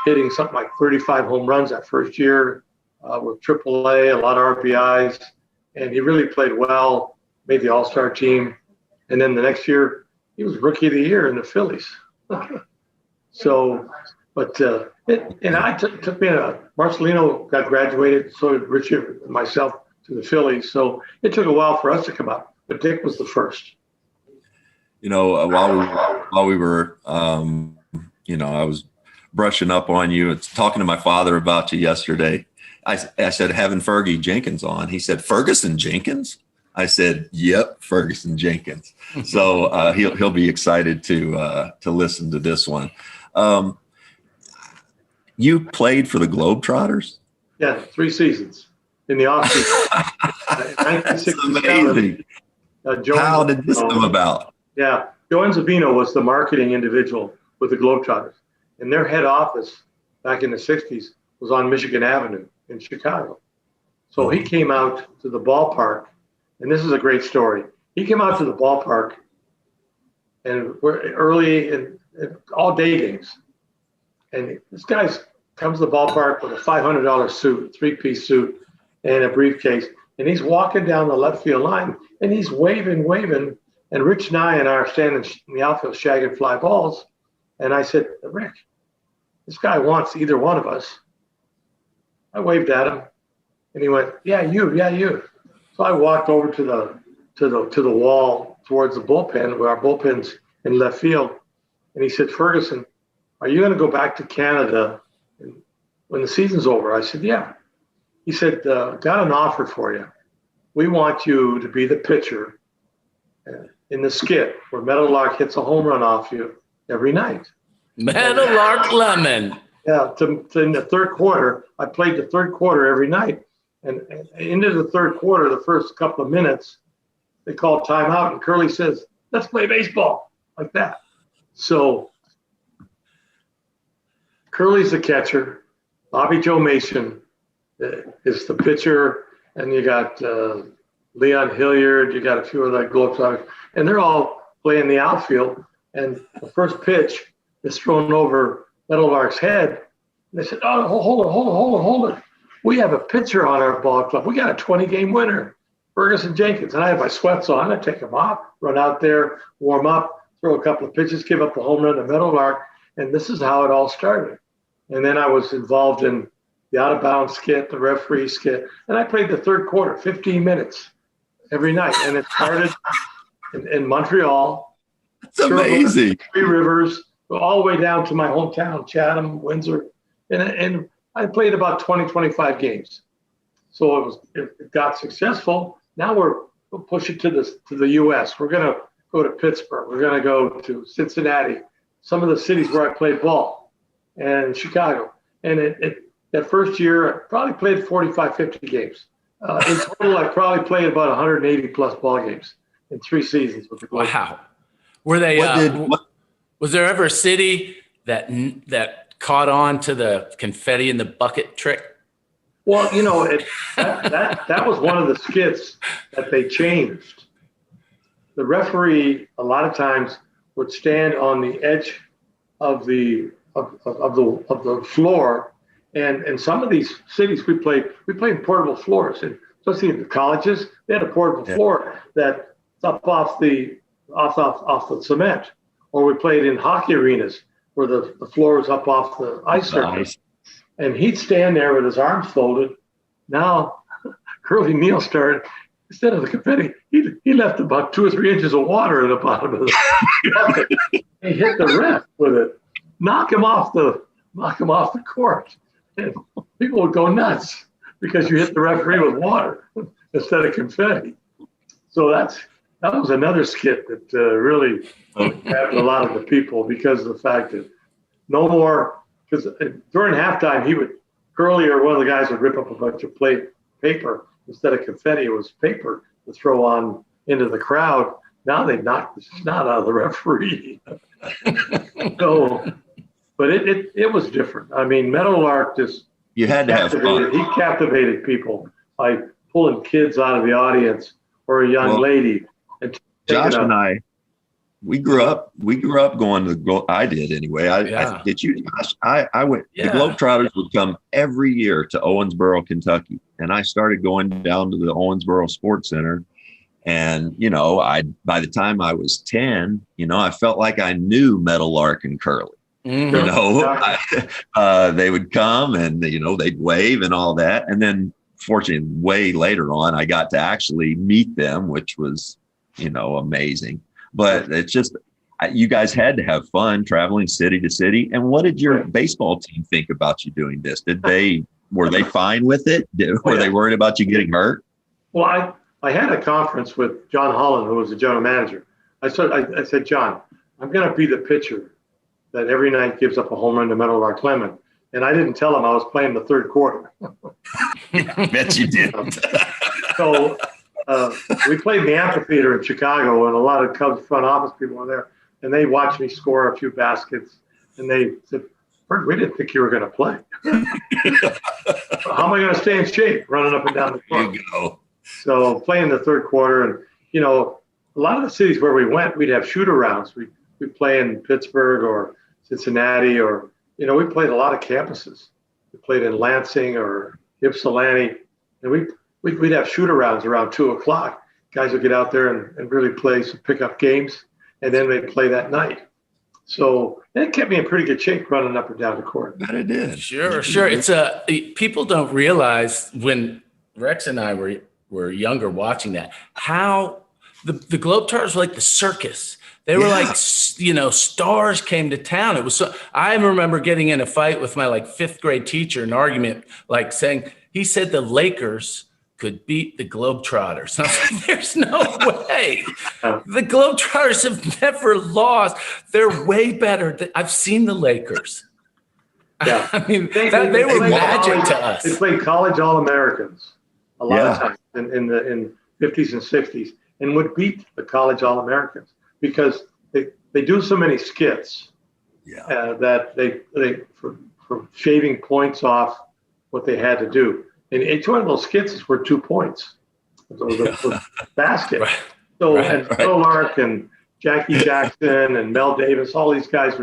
C: hitting something like 35 home runs that first year with AAA, a lot of RBIs, and he really played well, made the All-Star team. And then the next year, he was Rookie of the Year in the Phillies. So, but took me Marcelino got graduated, so did Richard and myself to the Phillies. So it took a while for us to come up, but Dick was the first.
A: While we were, I was brushing up on you. It's talking to my father about you yesterday. I said, having Fergie Jenkins on. He said, Ferguson Jenkins? I said, yep, Ferguson Jenkins. So he'll be excited to listen to this one. You played for the Globetrotters?
C: Yeah, 3 seasons in the offseason. 1967.
A: How did this come about?
C: Yeah, Joe Enzabino was the marketing individual with the Globetrotters, and their head office back in the 60s was on Michigan Avenue in Chicago. So he came out to the ballpark, and this is a great story. He came out to the ballpark, and we're early in all day games. And this guy comes to the ballpark with a $500 suit, 3-piece suit, and a briefcase. And he's walking down the left field line, and he's waving. And Rich Nye and I are standing in the outfield shagging fly balls. And I said, Rick, this guy wants either one of us. I waved at him, and he went, yeah, you. So I walked over to the wall towards the bullpen, where our bullpen's in left field. And he said, Ferguson, are you going to go back to Canada when the season's over? I said, yeah. He said, got an offer for you. We want you to be the pitcher in the skit where Meadowlark hits a home run off you every night.
B: Meadowlark Lemon.
C: Yeah, in the third quarter, I played the third quarter every night. And into the third quarter, the first couple of minutes, they called timeout, and Curly says, let's play baseball, like that. So Curly's the catcher. Bobby Joe Mason is the pitcher. And you got Leon Hilliard. You got a few of the Globetrotters. And they're all playing the outfield. And the first pitch is thrown over Meadowlark's head. And they said, oh, hold it. We have a pitcher on our ball club. We got a 20-game winner, Ferguson Jenkins. And I have my sweats on. I take them off, run out there, warm up, throw a couple of pitches, give up the home run to Meadowlark. And this is how it all started. And then I was involved in the out-of-bounds skit, the referee skit. And I played the third quarter, 15 minutes every night. And it started in Montreal.
A: That's amazing.
C: Three Rivers, all the way down to my hometown, Chatham, Windsor. And I played about 20, 25 games. So it got successful. Now we'll push it to the U.S. We're going to go to Pittsburgh. We're going to go to Cincinnati, some of the cities where I played ball, and Chicago. And that first year, I probably played 45, 50 games. In total, I probably played about 180 plus ball games in 3 seasons with the Globe.
B: Wow. Were they? Was there ever a city that caught on to the confetti in the bucket trick?
C: Well, that was one of the skits that they changed. The referee a lot of times would stand on the edge of the floor, and some of these cities we played portable floors, and especially in the colleges, they had a portable floor that's up off the cement, or we played in hockey arenas where the floor was up off the ice surface. And he'd stand there with his arms folded. Now, Curly Neal started, instead of the confetti, he left about 2 or 3 inches of water at the bottom of the bucket. He hit the ref with it, knock him off the court. And people would go nuts because you hit the referee with water instead of confetti. So that was another skit that really grabbed a lot of the people because of the fact that no more, because during halftime Curly or one of the guys would rip up a bunch of paper. Instead of confetti, it was paper to throw on into the crowd. Now they knock the snot out of the referee. So, but it was different. I mean, Meadowlark just
A: You had to have fun.
C: he captivated people by pulling kids out of the audience or a young lady. And
A: Josh and I, we grew up going to I did anyway. Did you, Josh? I went, the Globetrotters would come every year to Owensboro, Kentucky. And I started going down to the Owensboro Sports Center. And, you know, by the time I was 10, you know, I felt like I knew Meadowlark and Curly. Mm-hmm. You know, they would come and, you know, they'd wave and all that. And then fortunately, way later on, I got to actually meet them, which was, you know, amazing. But it's just, you guys had to have fun traveling city to city. And what did your baseball team think about you doing this? Were they fine with it? Were they worried about you getting hurt?
C: Well, I had a conference with John Holland, who was the general manager. I said, John, I'm going to be the pitcher that every night gives up a home run to Meadowlark Lemon. And I didn't tell him I was playing the third quarter.
A: I bet you did.
C: So we played in the amphitheater in Chicago, and a lot of Cubs front office people were there. And they watched me score a few baskets. And they said, we didn't think you were going to play. How am I going to stay in shape running up and down the court?
A: There you go.
C: So playing the third quarter, and, you know, a lot of the cities where we went, we'd have shoot-arounds. We'd play in Pittsburgh or Cincinnati, or, you know, we played a lot of campuses. We played in Lansing or Ypsilanti, and we'd have shoot-arounds around 2 o'clock. Guys would get out there and really play some pickup games, and then they'd play that night. So that kept me in pretty good shape running up and down the court.
A: But it did.
B: Sure. It's people don't realize when Rex and I were younger watching that, how the Globetrotters were like the circus. They were like, you know, stars came to town. It was so, I remember getting in a fight with my like 5th grade teacher, an argument, like saying, he said the Lakers could beat the Globetrotters. I was like, there's no way. The Globetrotters have never lost. They're way better. I've seen the Lakers.
C: Yeah.
B: I mean, they were magic to us.
C: They played college All-Americans a lot of times in the 50s and 60s, and would beat the college All-Americans because they do so many skits that they for shaving points off what they had to do. And each one of those skits is worth 2 points. So the basket. Right. So and Meadowlark and Jackie Jackson and Mel Davis, all these guys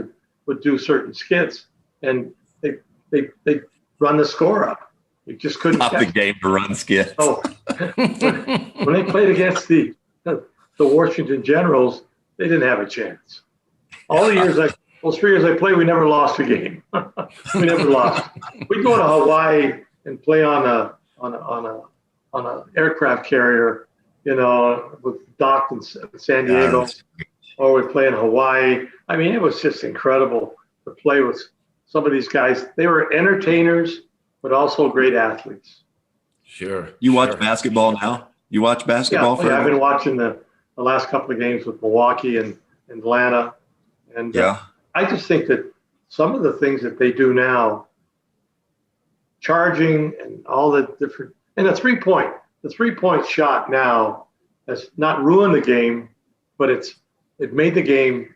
C: would do certain skits, and they run the score up. You just couldn't
A: stop the game to run skits.
C: Oh, when they played against the Washington Generals, they didn't have a chance. All the years those 3 years I played, we never lost a game. We never lost. We'd go to Hawaii and play on a aircraft carrier, you know, with docked in San Diego, or we'd play in Hawaii. I mean, it was just incredible to play with some of these guys. They were entertainers, but also great athletes.
B: Sure.
A: You watch basketball now? You watch basketball?
C: Yeah, I've been watching the last couple of games with Milwaukee and Atlanta. And I just think that some of the things that they do now, charging and all the different, and the three-point shot now has not ruined the game, but it made the game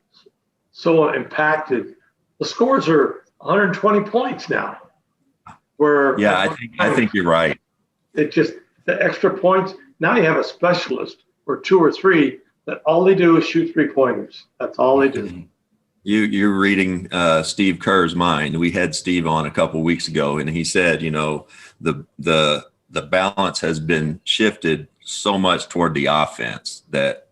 C: so impacted. The scores are 120 points now.
A: I think you're right.
C: It just, the extra points, now you have a specialist or 2 or 3 that all they do is shoot 3-pointers. That's all they do.
A: You're reading Steve Kerr's mind. We had Steve on a couple of weeks ago, and he said, you know, the balance has been shifted so much toward the offense that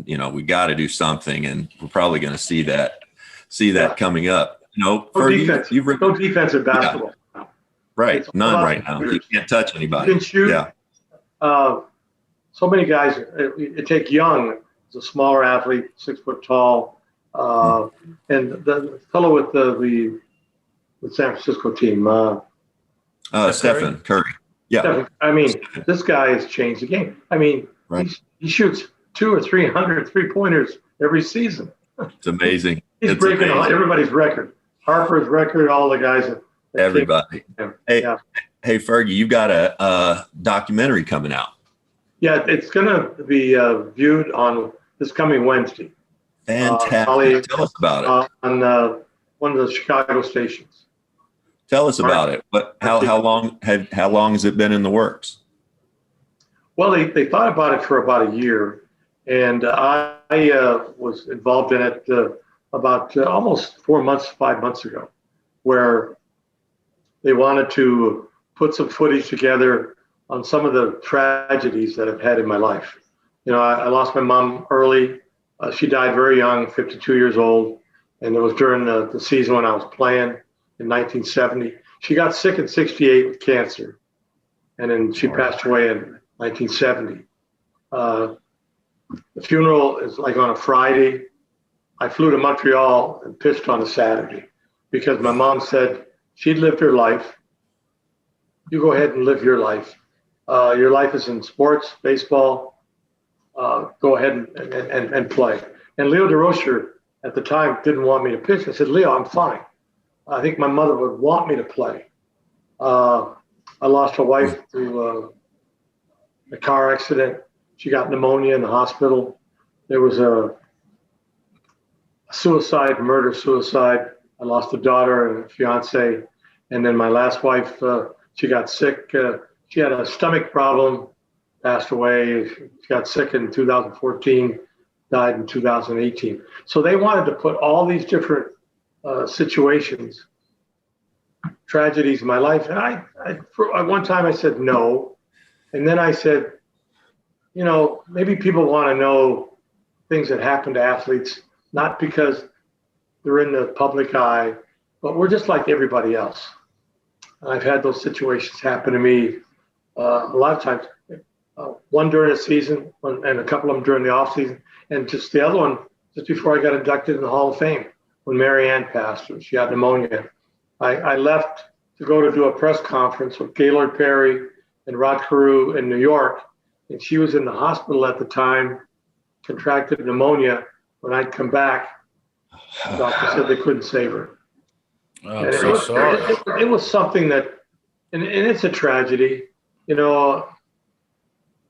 A: you know, we got to do something, and we're probably going to see that coming up. You know,
C: no defense. No defense in basketball.
A: Yeah. Right, none right now. You can't touch anybody.
C: You can shoot. Yeah. So many guys. It take Young, as a smaller athlete, 6 foot tall. And the fellow with the San Francisco team,
A: Stephen Curry. Yeah.
C: Stephen, I mean, this guy has changed the game. I mean, he shoots 200 or 300 3-pointers every season.
A: It's amazing.
C: He's breaking everybody's record. Harper's record, all the guys
A: Everybody. Hey,
C: Yeah.
A: hey, Fergie, you've got a documentary coming out.
C: Yeah, it's going to be viewed on this coming Wednesday.
A: Fantastic. Tell us about it.
C: On one of the Chicago stations.
A: Tell us about it. But how long has it been in the works?
C: Well, they thought about it for about a year, and I was involved in it about almost 4 months, 5 months ago, where they wanted to put some footage together on some of the tragedies that I've had in my life. You know, I lost my mom early. She died very young, 52 years old, and it was during the season when I was playing in 1970. She got sick in 68 with cancer, and then she passed away in 1970. The funeral is like on a Friday. I flew to Montreal and pitched on a Saturday because my mom said she'd lived her life. You go ahead and live your life. Your life is in sports, baseball. Go ahead and play. And Leo DeRocher at the time didn't want me to pitch. I said, Leo, I'm fine. I think my mother would want me to play. I lost a wife to a car accident. She got pneumonia in the hospital. There was a murder-suicide. I lost a daughter and a fiance. And then my last wife, she got sick. She had a stomach problem, passed away. She got sick in 2014, died in 2018. So they wanted to put all these different situations, tragedies in my life. And at one time I said no. And then I said, you know, maybe people want to know things that happen to athletes, not because they're in the public eye, but we're just like everybody else. I've had those situations happen to me a lot of times. One during the season and a couple of them during the off season, and just the other one just before I got inducted in the Hall of Fame when Mary Ann passed. She had pneumonia. I left to go to do a press conference with Gaylord Perry and Rod Carew in New York, and she was in the hospital at the time, contracted pneumonia. When I'd come back, the doctor said they couldn't save her.
B: Oh, I'm so sorry.
C: It was something that, and it's a tragedy. You know,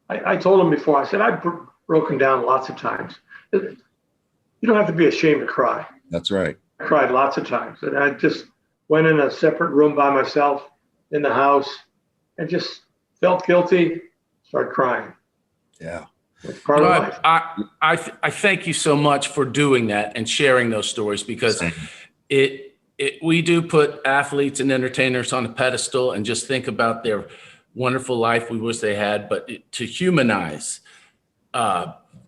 C: I told him before, I said, I've broken down lots of times. You don't have to be ashamed to cry.
A: That's right.
C: I cried lots of times. And I just went in a separate room by myself in the house and just felt guilty, started crying.
A: Yeah.
C: It's part of life.
B: I thank you so much for doing that and sharing those stories, because we do put athletes and entertainers on a pedestal and just think about their wonderful life we wish they had, but to humanize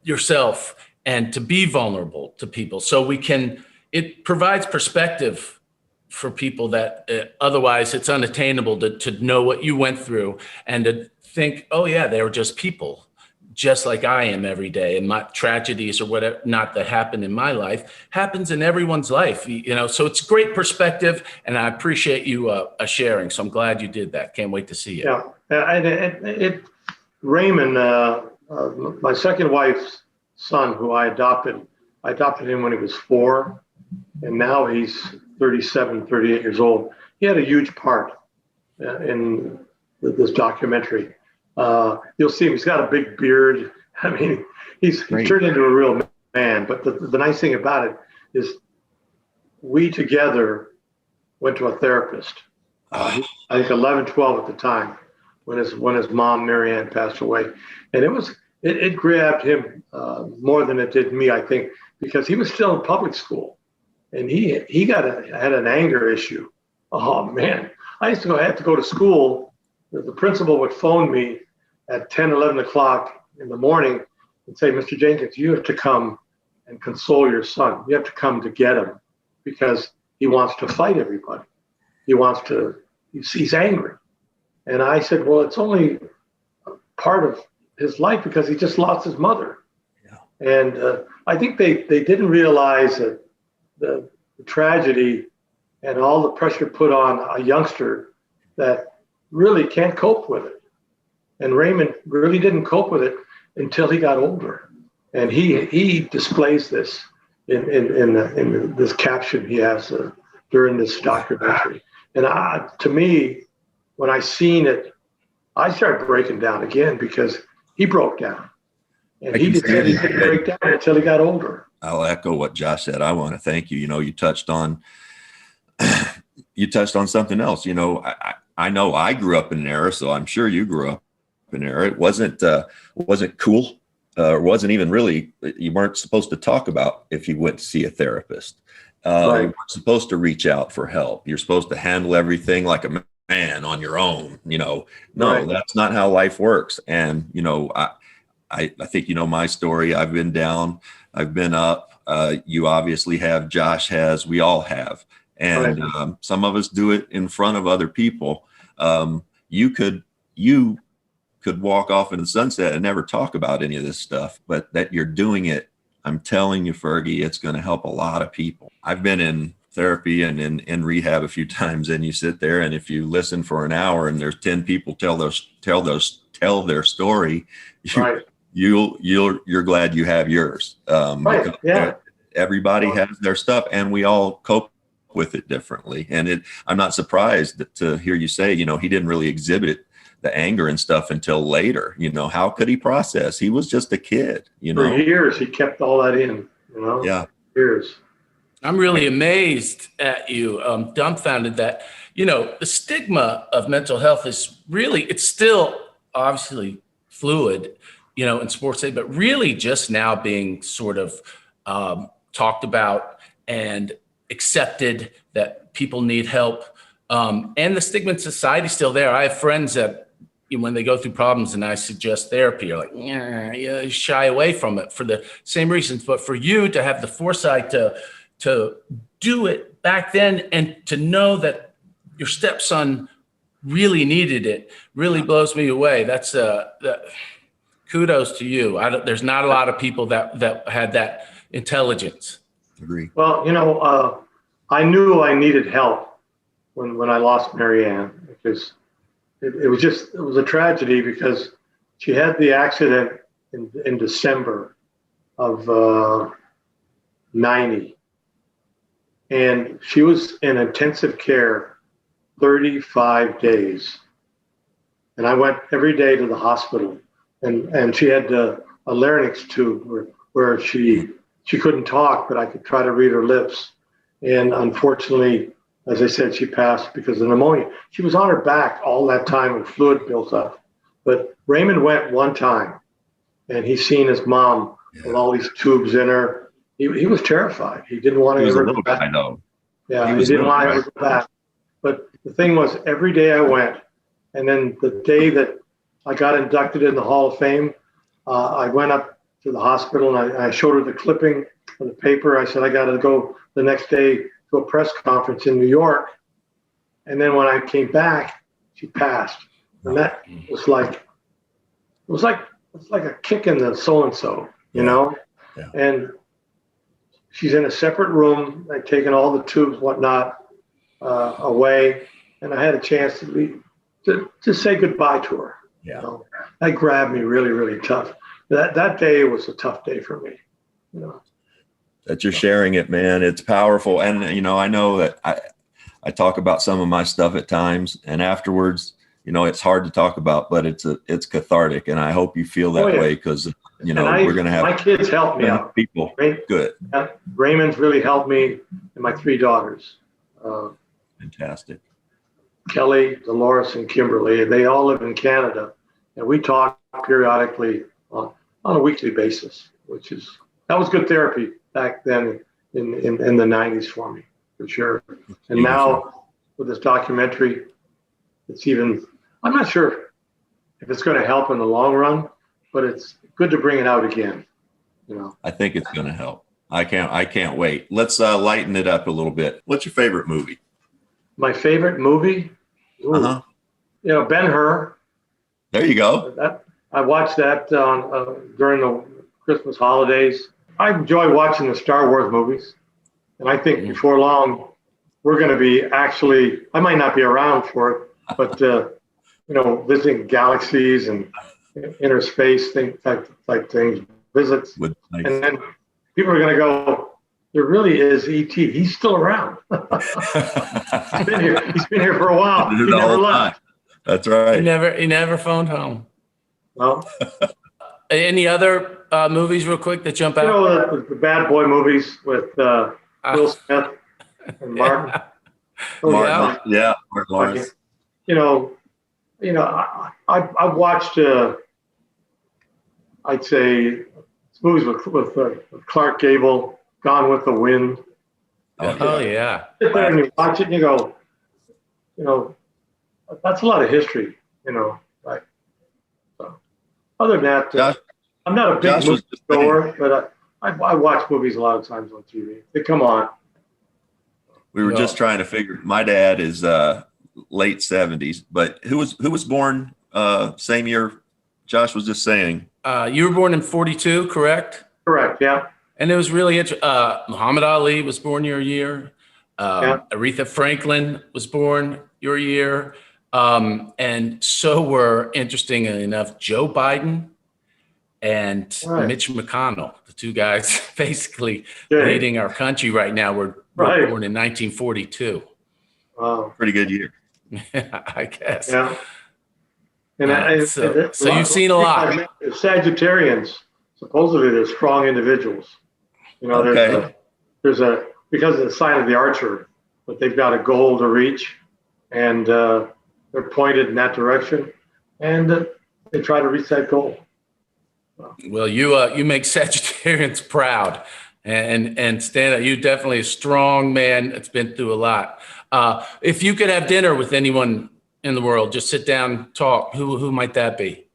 B: yourself and to be vulnerable to people so it provides perspective for people that otherwise it's unattainable to know what you went through and to think, oh yeah, they were just people, just like I am every day, and my tragedies or whatever, not that happen in my life, happens in everyone's life, you know. So it's great perspective, and I appreciate you sharing. So I'm glad you did that. Can't wait to see it.
C: Yeah, Raymond, my second wife's son, who I adopted him when he was 4, and now he's 37, 38 years old. He had a huge part in this documentary. You'll see him. He's got a big beard. I mean, he's turned into a real man. But the nice thing about it is we together went to a therapist. I think 11, 12 at the time when his mom, Mary Ann, passed away. And it grabbed him more than it did me, I think, because he was still in public school. And he had an anger issue. Oh, man. I used to have to go to school. The principal would phone me at 10, 11 o'clock in the morning and say, Mr. Jenkins, you have to come and console your son. You have to come to get him because he wants to fight everybody. He's angry. And I said, well, it's only part of his life because he just lost his mother. Yeah. And I think they didn't realize that the tragedy and all the pressure put on a youngster that really can't cope with it. And Raymond really didn't cope with it until he got older. And he displays this in this caption he has during this documentary. And to me, when I seen it, I started breaking down again because he broke down. And he said he didn't break down until he got older.
A: I'll echo what Josh said. I want to thank you. You touched on something else. I know I grew up in an era, so I'm sure you grew up in an era. It wasn't cool. Wasn't even really, you weren't supposed to talk about if you went to see a therapist.
C: Right.
A: You weren't supposed to reach out for help. You're supposed to handle everything like a man on your own. No,
C: Right.
A: That's not how life works. And, I think, my story. I've been down, I've been up. You obviously have, Josh has, we all have. And
C: Right.
A: some of us do it in front of other people. You could walk off in the sunset and never talk about any of this stuff, but that you're doing it, I'm telling you, Fergie, it's going to help a lot of people. I've been in therapy and in rehab a few times, and you sit there, and if you listen for an hour and there's 10 people tell their story,
C: Right.
A: you're glad you have yours.
C: Right. Yeah.
A: Everybody has their stuff, and we all cope with it differently. And I'm not surprised to hear you say, he didn't really exhibit the anger and stuff until later. How could he process? He was just a kid,
C: For years, he kept all that in,
A: Yeah.
C: Years.
B: I'm really amazed at you, dumbfounded that, the stigma of mental health is really, it's still obviously fluid, in sports today, but really just now being sort of talked about and accepted that people need help. And the stigma in society is still there. I have friends that, when they go through problems and I suggest therapy, you're like, yeah, shy away from it for the same reasons. But for you to have the foresight to do it back then and to know that your stepson really needed it really blows me away. That's kudos to you. There's not a lot of people that had that intelligence.
A: Agree.
C: Well, I knew I needed help when I lost Marianne, because it was a tragedy, because she had the accident in December of 90. And she was in intensive care 35 days. And I went every day to the hospital, and she had a larynx tube where she couldn't talk, but I could try to read her lips. And unfortunately, as I said, she passed because of pneumonia. She was on her back all that time and fluid built up. But Raymond went one time, and he seen his mom with all these tubes in her. He was terrified. He didn't want to ever go back.
A: I know.
C: Yeah, he didn't want to ever go back. But the thing was, every day I went, and then the day that I got inducted in the Hall of Fame, I went up to the hospital and I showed her the clipping of the paper. I said, I got to go the next day to a press conference in New York. And then when I came back, she passed. And that was like a kick in the so-and-so,
A: Yeah.
C: And she's in a separate room. I'd taken all the tubes, whatnot, away. And I had a chance to say goodbye to her.
A: Yeah.
C: That grabbed me really, really tough. That day was a tough day for me.
A: That you're sharing it, man. It's powerful. And, I know that I talk about some of my stuff at times, and afterwards, it's hard to talk about, but it's cathartic. And I hope you feel that way, because, we're going to have
C: my kids help me out.
A: People. Good.
C: Raymond's really helped me, and my three daughters.
A: Fantastic.
C: Kelly, Dolores, and Kimberly. They all live in Canada, and we talk periodically on a weekly basis, that was good therapy back then in the 90s for me, for sure. And now with this documentary, I'm not sure if it's going to help in the long run, but it's good to bring it out again.
A: I think it's going to help. I can't wait. Let's lighten it up a little bit. What's your favorite movie?
C: My favorite movie? Ben-Hur.
A: There you go.
C: I watched that during the Christmas holidays. I enjoy watching the Star Wars movies. And I think before long, we're going to be I might not be around for it, but, visiting galaxies and inner space type things, visits. And then people are going to go, there really is E.T. He's still around. He's been here. He's been here for a while. He never left.
A: That's right.
B: He never phoned home.
C: Well,
B: any other movies, real quick, that jump out?
C: You know, the bad boy movies with Will Smith and Martin.
A: Martin Lawrence.
C: You know, I watched. I'd say movies with Clark Gable, Gone with the Wind.
B: Oh yeah.
C: Sit there and you watch it and you go, that's a lot of history. Right. So, other than that,
A: Josh,
C: I'm not a big movie goer, but I watch movies a lot of times on TV. They come on.
A: We were just trying to figure. My dad is late 70s, but who was born same year? Josh was just saying.
B: You were born in 42, correct?
C: Correct. Yeah.
B: And it was really interesting. Muhammad Ali was born your year. Aretha Franklin was born your year. And so were, interestingly enough, Joe Biden and Mitch McConnell, the two guys basically leading our country right now, were born in 1942.
C: Wow.
A: Pretty good year.
B: I guess.
C: Yeah. And
B: so you've seen a lot.
C: Sagittarians, supposedly they're strong individuals. There's a because of the sign of the archer, but they've got a goal to reach, and they're pointed in that direction, and they try to reach that goal.
B: Well, you make Sagittarians proud, and stand up. You're definitely a strong man that's been through a lot. If you could have dinner with anyone in the world, just sit down, talk, who might that be?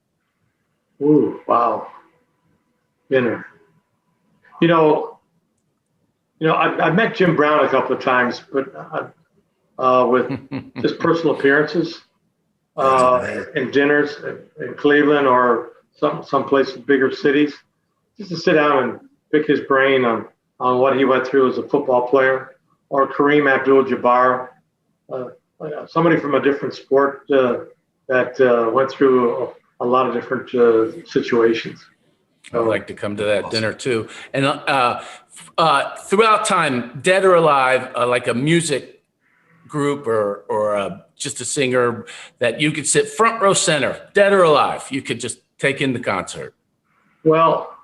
C: Ooh, wow. Dinner. I met Jim Brown a couple of times, but with just personal appearances and dinners in Cleveland or someplace in bigger cities, just to sit down and pick his brain on what he went through as a football player, or Kareem Abdul-Jabbar, somebody from a different sport that went through a lot of different situations.
B: I'd like to come to that dinner too. And throughout time, dead or alive, like a music group or just a singer that you could sit front row center, dead or alive, you could just take in the concert.
C: Well,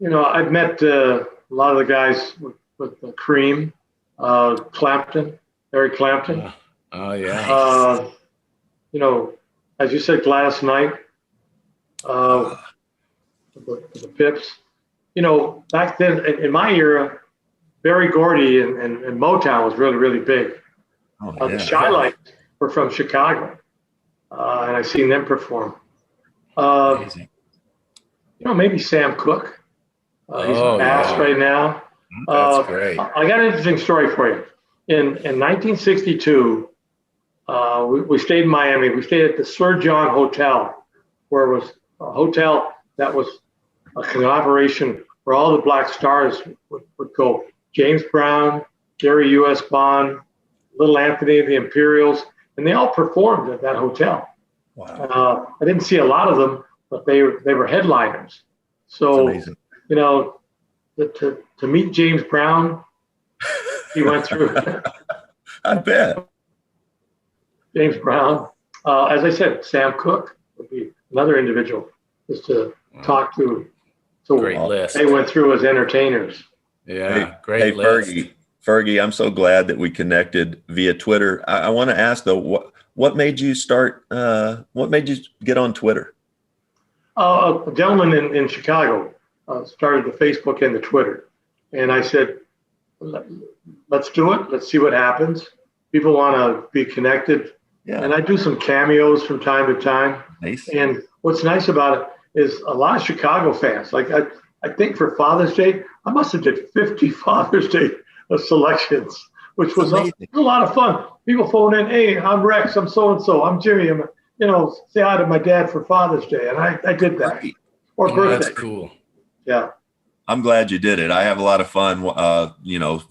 C: I've met a lot of the guys with Cream, Clapton, Eric Clapton.
B: Oh yeah.
C: As you said, Gladys Knight, the Pips. Back then in my era, Berry Gordy and Motown was really, really big. The Shy-Lights were from Chicago, and I've seen them perform. Maybe Sam Cooke. He's fast right now.
B: That's great.
C: I got an interesting story for you. In 1962, we stayed in Miami. We stayed at the Sir John Hotel, where it was a hotel that was a collaboration where all the black stars would go. James Brown, Gary U.S. Bond, Little Anthony, the Imperials, and they all performed at that hotel.
A: Wow.
C: I didn't see a lot of them, but they were headliners. So, to meet James Brown, he went through.
A: I bet.
C: James Brown. As I said, Sam Cooke would be another individual just to talk to. So
B: great list.
C: They went through as entertainers.
B: Yeah, great list.
A: Fergie, I'm so glad that we connected via Twitter. I want to ask though, what made you start? What made you get on Twitter?
C: A gentleman in Chicago started the Facebook and the Twitter, and I said, "Let's do it. Let's see what happens. People want to be connected."
A: Yeah.
C: And I do some cameos from time to time.
A: Nice.
C: And what's nice about it is a lot of Chicago fans. Like I think for Father's Day, I must have did 50 Father's Day selections, which was a lot of fun. People phone in, "Hey, I'm Rex. I'm so and so. I'm Jimmy. Say hi to my dad for Father's Day," and I did that.
A: Great.
C: Or birthday.
B: That's cool.
C: Yeah.
A: I'm glad you did it. I have a lot of fun,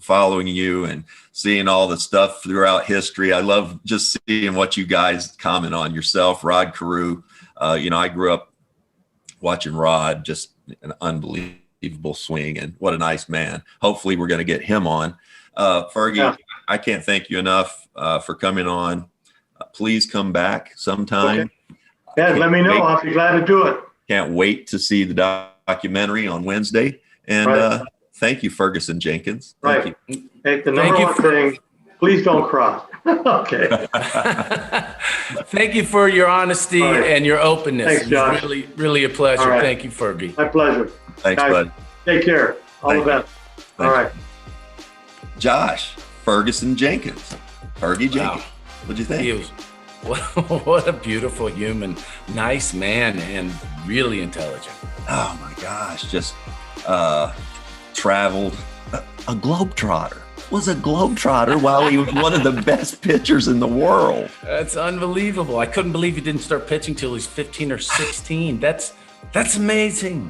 A: following you and seeing all the stuff throughout history. I love just seeing what you guys comment on yourself, Rod Carew. I grew up watching Rod, just an unbelievable unbelievable swing, and what a nice man. Hopefully we're going to get him on. Fergie, I can't thank you enough for coming on. Please come back sometime.
C: Okay. Yeah, let me know. I'll be glad to do it.
A: Can't wait to see the documentary on Wednesday. And thank you, Ferguson Jenkins. Thank you.
C: Hey, the number one thing, please don't cry. Okay.
B: Thank you for your honesty and your openness.
C: Thanks, Josh.
B: Really, really a pleasure. Thank you, Fergie.
C: My pleasure.
A: Thanks,
C: guys,
A: bud.
C: Take care. All the best. All right.
A: Josh, Ferguson Jenkins. Fergie Jenkins. What'd you think?
B: He was, what a beautiful human. Nice man and really intelligent.
A: Oh, my gosh. Just traveled. A Globetrotter. Was a Globetrotter while he was one of the best pitchers in the world.
B: That's unbelievable. I couldn't believe he didn't start pitching till he's 15 or 16. That's amazing.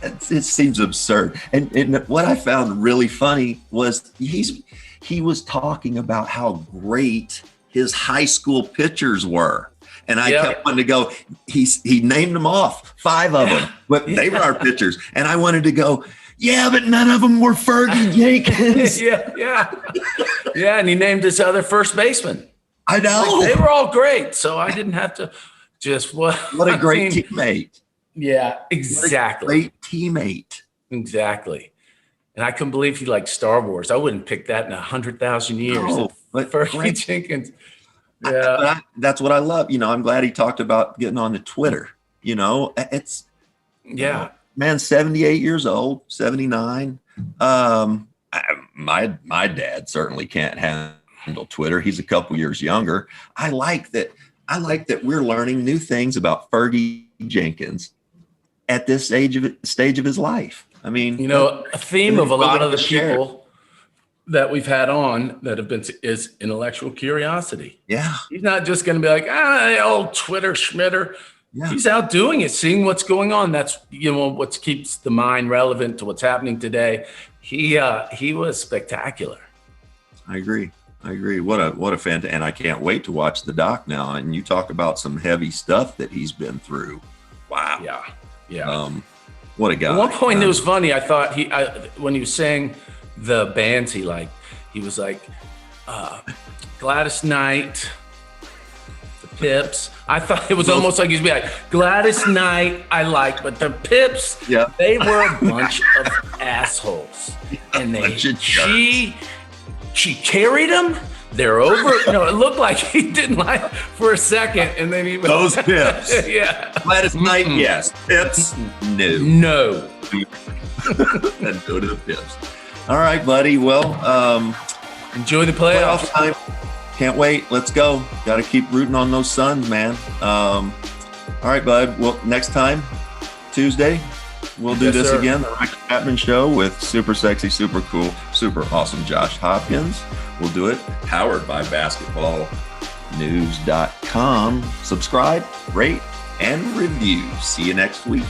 A: It seems absurd. And what I found really funny was he was talking about how great his high school pitchers were. And I kept wanting to go, he named them off, 5 of them, but they were our pitchers. And I wanted to go, yeah, but none of them were Fergie Jenkins.
B: Yeah, and he named his other first baseman.
A: I know.
B: They were all great, so I didn't have to just
A: what a great teammate.
B: Yeah, exactly.
A: Great teammate.
B: Exactly. And I couldn't believe he liked Star Wars. I wouldn't pick that in 100,000 years.
A: No, but
B: Fergie Jenkins.
A: Yeah, that's what I love. I'm glad he talked about getting on to Twitter. It's man, 78 years old, 79. My dad certainly can't handle Twitter. He's a couple years younger. I like that we're learning new things about Fergie Jenkins at this stage of his life. I mean,
B: a theme of a lot of the people that we've had on that have been is intellectual curiosity.
A: Yeah.
B: He's not just going to be like, old Twitter schmitter. Yeah. He's out doing it, seeing what's going on. That's what keeps the mind relevant to what's happening today. He was spectacular.
A: I agree. What a fantastic, and I can't wait to watch the doc now. And you talk about some heavy stuff that he's been through. Wow.
B: Yeah.
A: What a guy.
B: At one point, it was funny. I thought when he was saying the bands he liked, he was like Gladys Knight, the Pips. I thought it was almost like he'd be like, Gladys Knight, I like, but the Pips, they were a bunch of assholes. And she carried them. They're over. It looked like he didn't like for a second. And then he
A: those Pips.
B: Yeah.
A: Gladys Knight, yes. Pips, no.
B: No.
A: And go to the Pips. All right, buddy. Well,
B: enjoy the playoff
A: time. Can't wait. Let's go. Got to keep rooting on those Suns, man. All right, bud. Well, next time, Tuesday, we'll do this again. The Rex Chapman Show with super sexy, super cool, super awesome Josh Hopkins. We'll do it. Powered by basketballnews.com. Subscribe, rate, and review. See you next week.